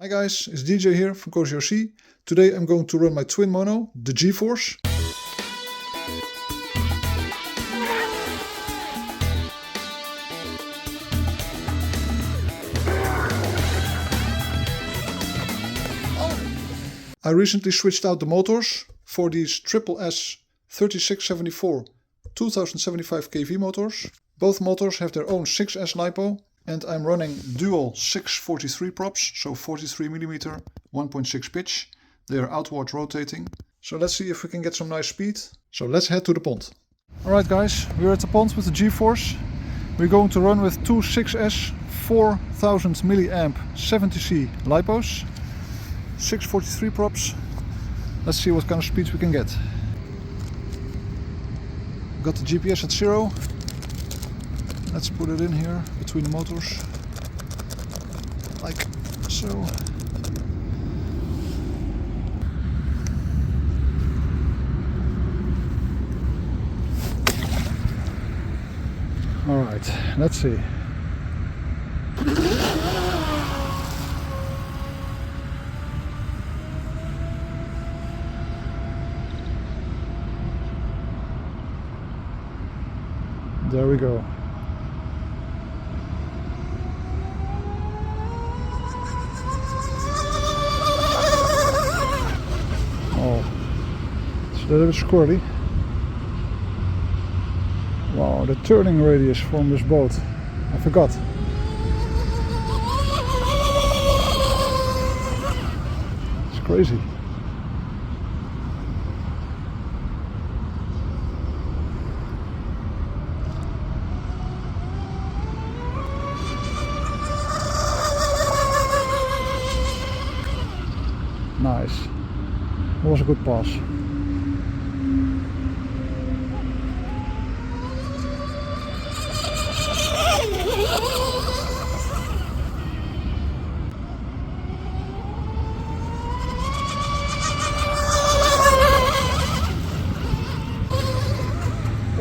Hi guys, it's DJ here from Cozy RC. Today I'm going to run my twin mono, the G-Force. I recently switched out the motors for these SSS 3674 2075 kV motors. Both motors have their own 6S LiPo. And I'm running dual 643 props, so 43mm, 1.6 pitch. They are outward rotating. So let's see if we can get some nice speed. So let's head to the pond. Alright guys, we're at the pond with the G-Force. We're going to run with two 6S 4000 milliamp 70C LiPos. 643 props. Let's see what kind of speeds we can get. Got the GPS at 0. Let's put it in here between the motors, like so. All right, let's see. There we go. It's a little bit squirty. Wow, the turning radius from this boat, I forgot. It's crazy. Nice. That was a good pass.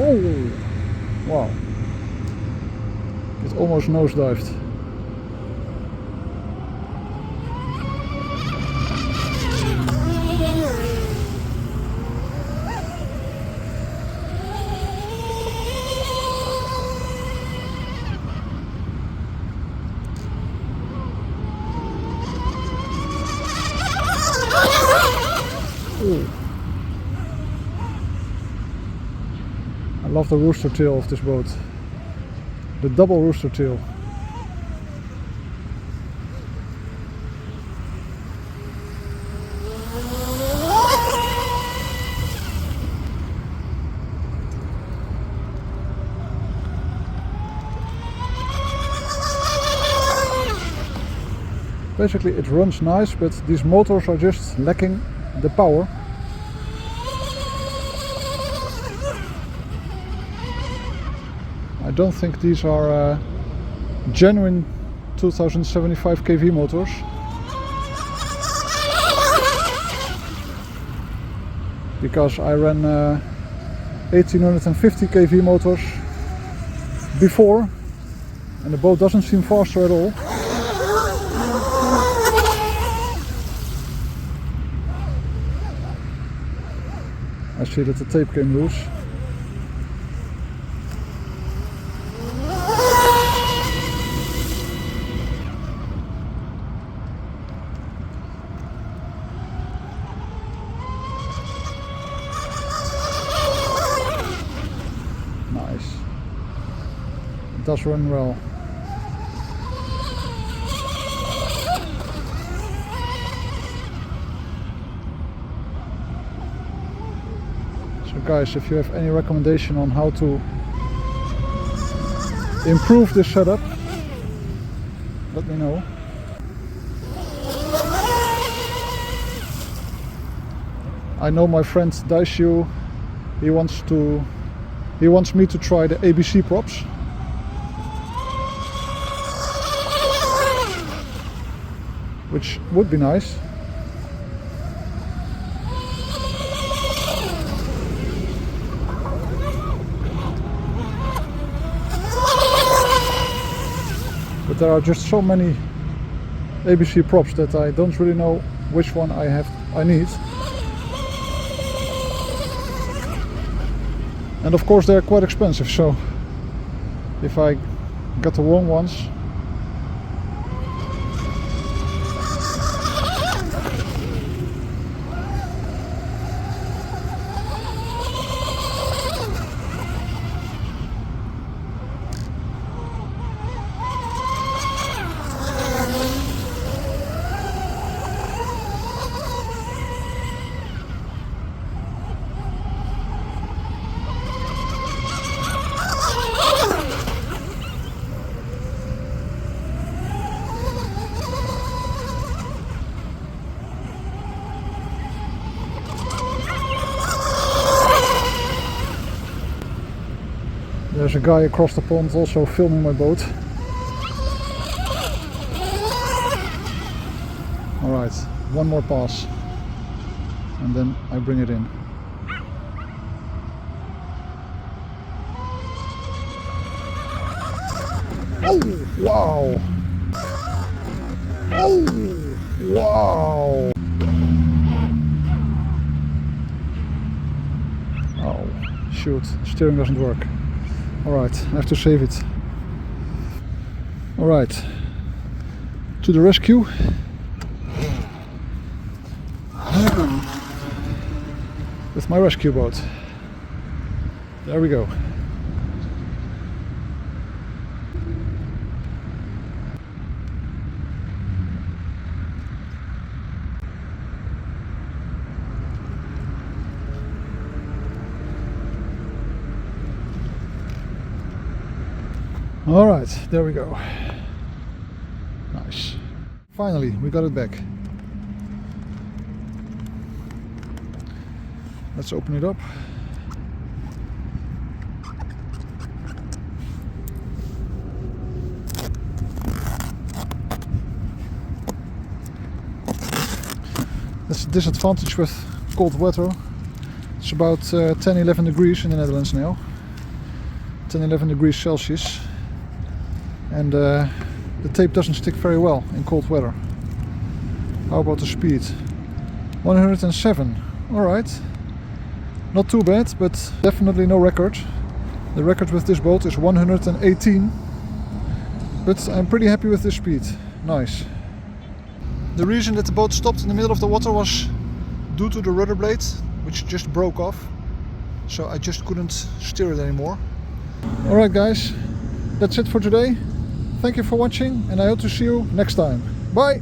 Oh, wow. It almost nosedived. Ooh. I love the rooster tail of this boat. The double rooster tail. Basically it runs nice, but these motors are just lacking the power. I don't think these are genuine 2075 kV motors. Because I ran 1850 kV motors before and the boat doesn't seem faster at all. I see that the tape came loose. Nice. It does run well. So guys, if you have any recommendation on how to improve this setup, let me know. I know my friend Daishu, he wants me to try the ABC props. Which would be nice. But there are just so many ABC props that I don't really know which one I need. And of course they're quite expensive, so if I got the wrong ones, there's a guy across the pond also filming my boat. Alright, one more pass and then I bring it in. Oh, wow! Oh, wow! Oh, shoot, steering doesn't work. Alright, I have to save it. Alright, to the rescue. With my rescue boat. There we go. Alright, there we go. Nice. Finally, we got it back. Let's open it up. That's the disadvantage with cold weather. It's about 10-11 degrees in the Netherlands now. 10-11 degrees Celsius. And the tape doesn't stick very well in cold weather. How about the speed? 107. Alright. Not too bad, but definitely no record. The record with this boat is 118. But I'm pretty happy with this speed. Nice. The reason that the boat stopped in the middle of the water was due to the rudder blade, which just broke off. So I just couldn't steer it anymore. Alright guys, that's it for today. Thank you for watching and I hope to see you next time. Bye!